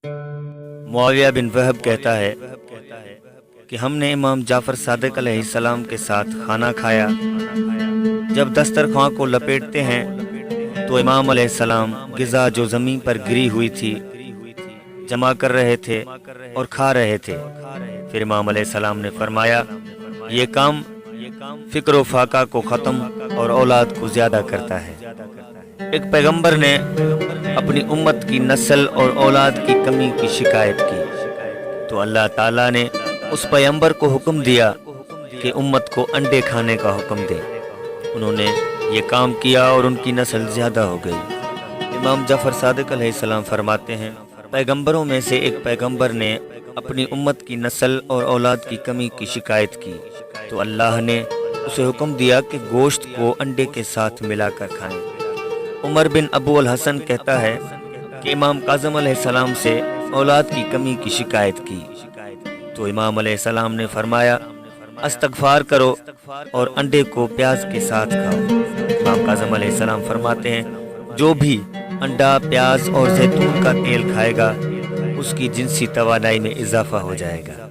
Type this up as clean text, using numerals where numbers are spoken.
معاویہ بن وہب کہتا ہے کہ ہم نے امام جعفر صادق علیہ السلام کے ساتھ کھانا کھایا۔ جب دسترخوان کو لپیٹتے ہیں تو امام علیہ السلام غذا جو زمین پر گری ہوئی تھی جمع کر رہے تھے اور کھا رہے تھے۔ پھر امام علیہ السلام نے فرمایا، یہ کام فکر و فاقہ کو ختم اور اولاد کو زیادہ کرتا ہے۔ ایک پیغمبر نے اپنی امت کی نسل اور اولاد کی کمی کی شکایت کی تو اللہ تعالیٰ نے اس پیغمبر کو حکم دیا کہ امت کو انڈے کھانے کا حکم دے۔ انہوں نے یہ کام کیا اور ان کی نسل زیادہ ہو گئی۔ امام جعفر صادق علیہ السلام فرماتے ہیں، پیغمبروں میں سے ایک پیغمبر نے اپنی امت کی نسل اور اولاد کی کمی کی شکایت کی تو اللہ نے اسے حکم دیا کہ گوشت کو انڈے کے ساتھ ملا کر کھائیں۔ عمر بن ابو الحسن کہتا ہے کہ امام کاظم علیہ السلام سے اولاد کی کمی کی شکایت کی تو امام علیہ السلام نے فرمایا، استغفار کرو اور انڈے کو پیاز کے ساتھ کھاؤ۔ امام کاظم علیہ السلام فرماتے ہیں، جو بھی انڈا، پیاز اور زیتون کا تیل کھائے گا اس کی جنسی توانائی میں اضافہ ہو جائے گا۔